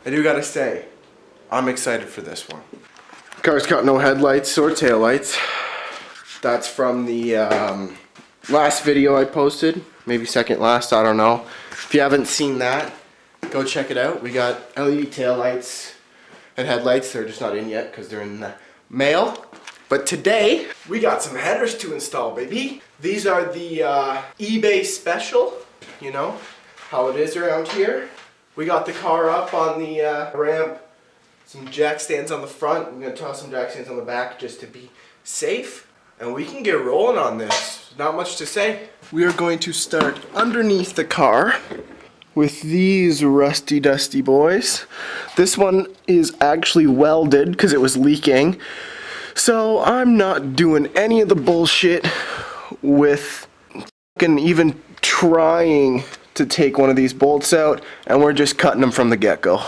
I do gotta say, I'm excited for this one. Car's got no headlights or taillights. That's from the last video I posted, maybe second last, I don't know. If you haven't seen that, go check it out. We got LED taillights and headlights. They're just not in yet because they're in the mail. But today, we got some headers to install, baby. These are the eBay special, you know how it is around here. We got the car up on the ramp, some jack stands on the front. We're gonna toss some jack stands on the back just to be safe. And we can get rolling on this. Not much to say. We are going to start underneath the car with these rusty dusty boys. This one is actually welded because it was leaking. So I'm not doing any of the bullshit with even trying to take one of these bolts out, and we're just cutting them from the get-go.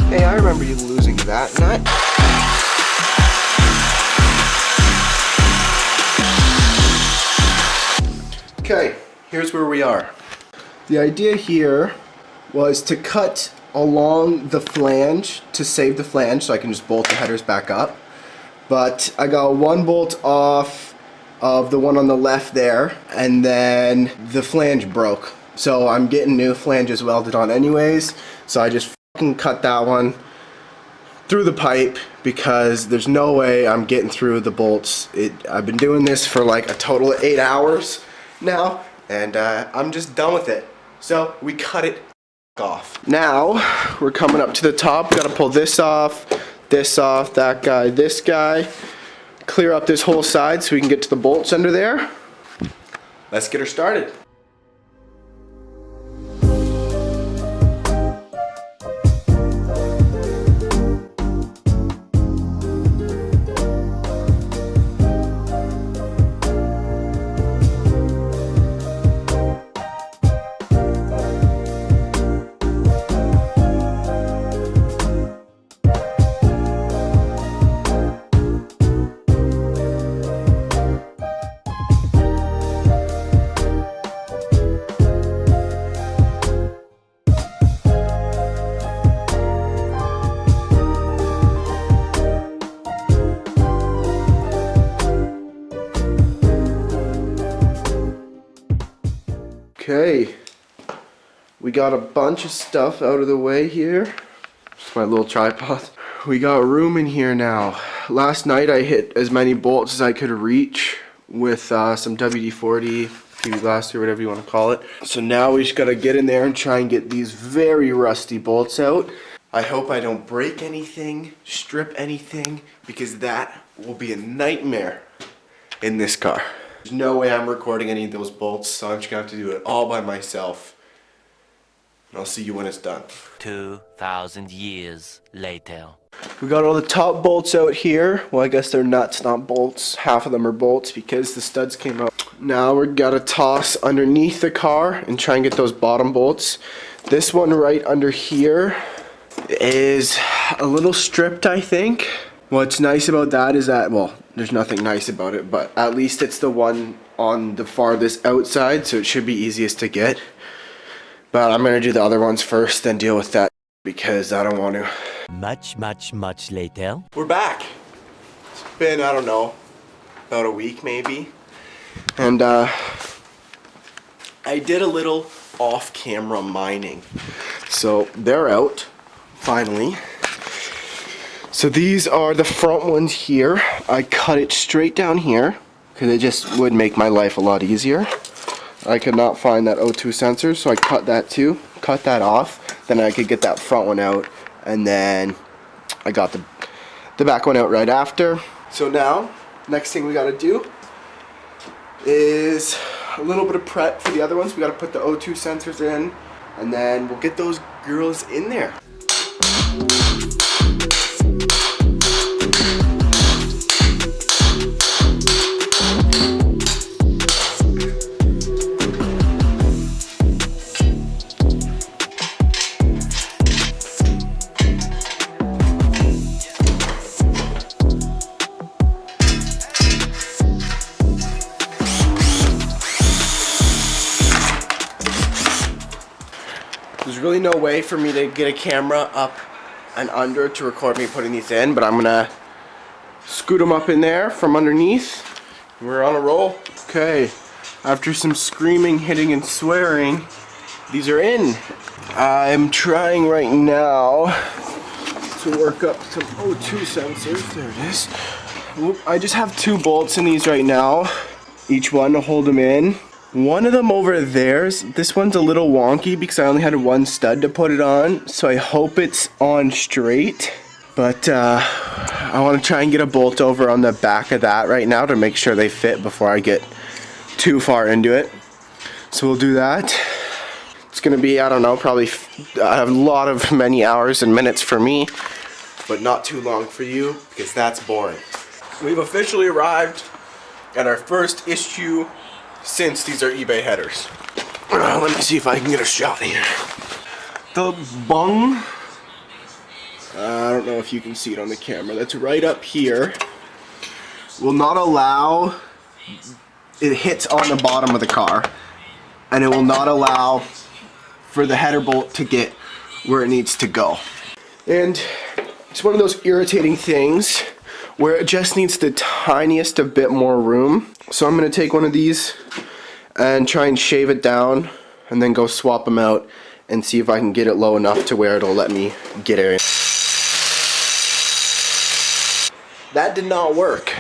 Hey, I remember you losing that nut. Okay, here's where we are. The idea here was to cut along the flange to save the flange so I can just bolt the headers back up. But I got one bolt off of the one on the left there, and then the flange broke. So I'm getting new flanges welded on anyways, so I just fucking cut that one through the pipe because there's no way I'm getting through the bolts. I've been doing this for like a total of 8 hours now, and I'm just done with it. So we cut it off. Now we're coming up to the top. Got to pull this off, that guy, this guy. Clear up this whole side so we can get to the bolts under there. Let's get her started. Okay, we got a bunch of stuff out of the way here. Just my little tripod. We got room in here now. Last night I hit as many bolts as I could reach with some WD-40, PV glass or whatever you want to call it. So now we just gotta get in there and try and get these very rusty bolts out. I hope I don't break anything, strip anything, because that will be a nightmare in this car. There's no way I'm recording any of those bolts, so I'm just gonna have to do it all by myself. And I'll see you when it's done. 2,000 years later. We got all the top bolts out here. Well, I guess they're nuts, not bolts. Half of them are bolts because the studs came out. Now we're gotta toss underneath the car and try and get those bottom bolts. This one right under here is a little stripped, I think. What's nice about that is that, well, there's nothing nice about it, but at least it's the one on the farthest outside, so it should be easiest to get. But I'm gonna do the other ones first, then deal with that because I don't want to. Much later. We're back. It's been, I don't know, about a week maybe. And I did a little off-camera mining. So they're out, finally. So these are the front ones here. I cut it straight down here because it just would make my life a lot easier. I could not find that O2 sensor, so I cut that too. Cut that off, then I could get that front one out, and then I got the back one out right after. So now, next thing we gotta do is a little bit of prep for the other ones. We gotta put the O2 sensors in, and then we'll get those girls in there. no way for me to get a camera up and under to record me putting these in, but I'm gonna scoot them up in there from underneath. We're on a roll. Okay, after some screaming, hitting, and swearing, these are in. I'm trying right now to work up some O2 sensors. There it is. Oop, I just have 2 bolts in these right now, each one to hold them in. One of them over there, this one's a little wonky because I only had 1 stud to put it on, so I hope it's on straight. But I want to try and get a bolt over on the back of that right now to make sure they fit before I get too far into it. So we'll do that. It's gonna be, I don't know, probably a lot of many hours and minutes for me, but not too long for you because that's boring. We've officially arrived at our first issue since these are eBay headers. Let me see if I can get a shot here. The bung, I don't know if you can see it on the camera, that's right up here, will not allow, it hits on the bottom of the car, and it will not allow for the header bolt to get where it needs to go. And it's one of those irritating things where it just needs the tiniest of bit more room. So I'm gonna take one of these and try and shave it down and then go swap them out and see if I can get it low enough to where it'll let me get it in. That did not work.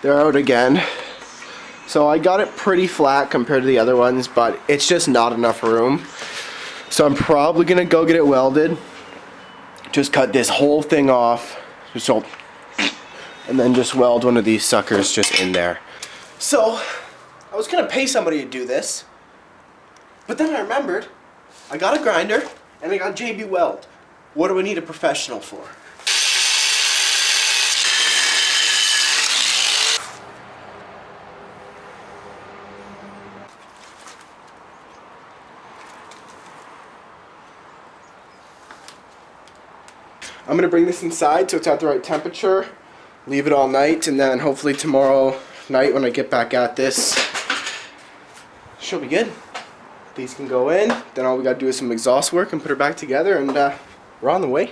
They're out again. So I got it pretty flat compared to the other ones, but it's just not enough room. So I'm probably gonna go get it welded. Just cut this whole thing off. And then just weld one of these suckers just in there. So, I was gonna pay somebody to do this, but then I remembered, I got a grinder, and I got JB Weld. What do I need a professional for? I'm gonna bring this inside so it's at the right temperature, leave it all night, and then hopefully tomorrow night when I get back at this, she'll be good. These can go in, then all we gotta do is some exhaust work and put her back together, and we're on the way.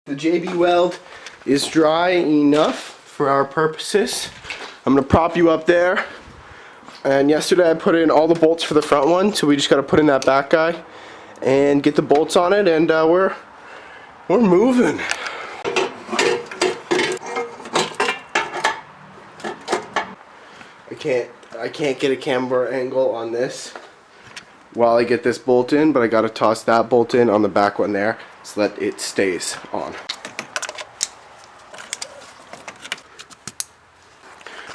The JB Weld is dry enough for our purposes. I'm gonna prop you up there, and yesterday I put in all the bolts for the front one, so we just gotta put in that back guy and get the bolts on it, and we're moving. I can't get a camber angle on this while I get this bolt in, but I gotta toss that bolt in on the back one there so that it stays on.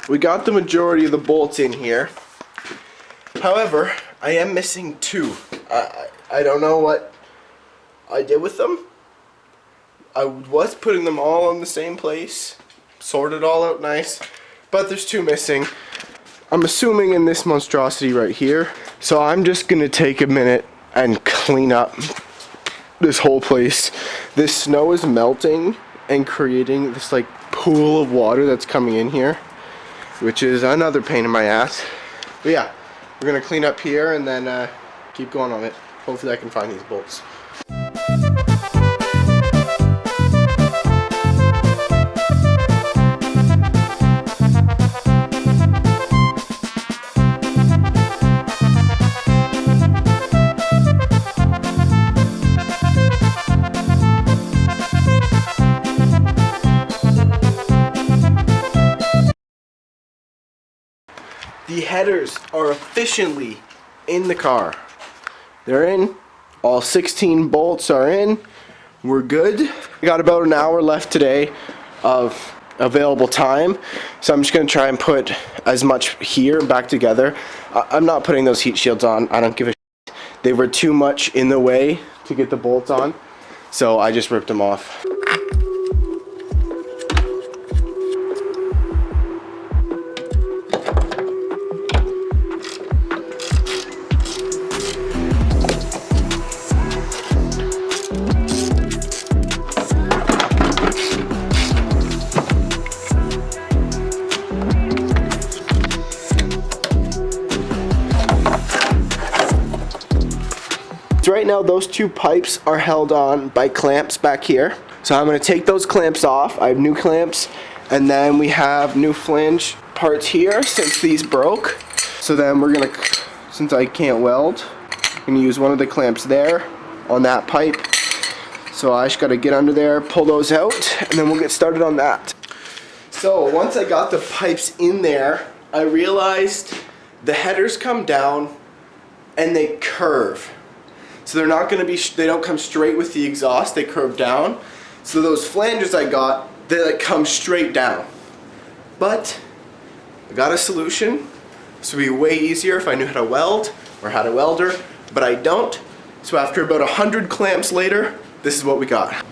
We got the majority of the bolts in here. However, I am missing 2. I don't know what I did with them. I was putting them all in the same place, sorted all out nice, but there's 2 missing. I'm assuming in this monstrosity right here. So I'm just gonna take a minute and clean up this whole place. This snow is melting and creating this like pool of water that's coming in here, which is another pain in my ass. But yeah, we're gonna clean up here and then keep going on it. Hopefully I can find these bolts. The headers are efficiently in the car. They're in. All 16 bolts are in. We're good. We got about an hour left today of available time. So I'm just going to try and put as much here back together. I'm not putting those heat shields on. I don't give a shit. They were too much in the way to get the bolts on. So I just ripped them off. right now those two pipes are held on by clamps back here. So I'm going to take those clamps off. I have new clamps, and then we have new flange parts here since these broke. So then we're going to, since I can't weld, I'm going to use one of the clamps there on that pipe. So I just got to get under there, pull those out, and then we'll get started on that. So once I got the pipes in there, I realized the headers come down and they curve. So they're not going to be, they don't come straight with the exhaust, they curve down. So those flanges I got, they like come straight down. But I got a solution. This would be way easier if I knew how to weld or had a welder, but I don't. So after about 100 clamps later, this is what we got.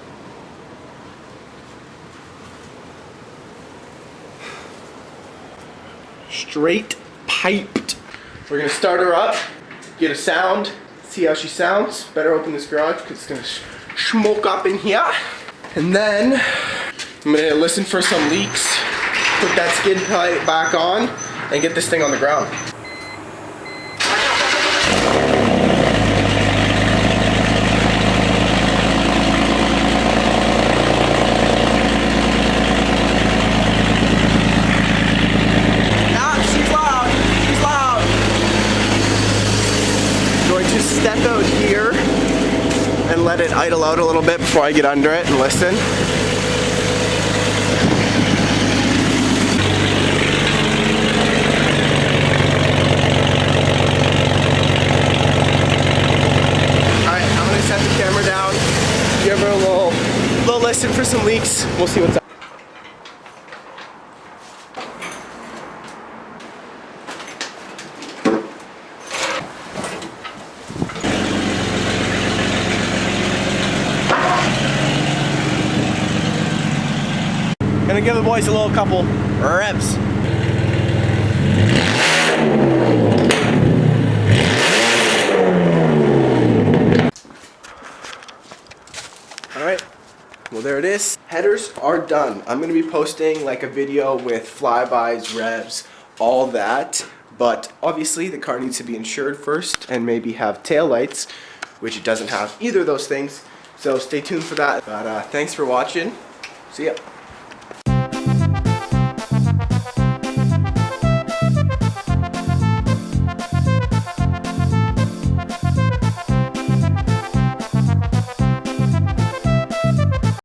Straight piped. We're gonna start her up, get a sound, see how she sounds. Better open this garage because it's gonna smoke up in here. And then I'm gonna listen for some leaks, put that skid plate back on, and get this thing on the ground. Step out here and let it idle out a little bit before I get under it and listen. Alright, I'm gonna set the camera down, give her a little listen for some leaks. We'll see what's up. Gonna give the boys a little couple revs. Alright, well there it is. Headers are done. I'm gonna be posting like a video with flybys, revs, all that. But obviously the car needs to be insured first and maybe have tail lights, which it doesn't have either of those things. So stay tuned for that. But thanks for watching. See ya.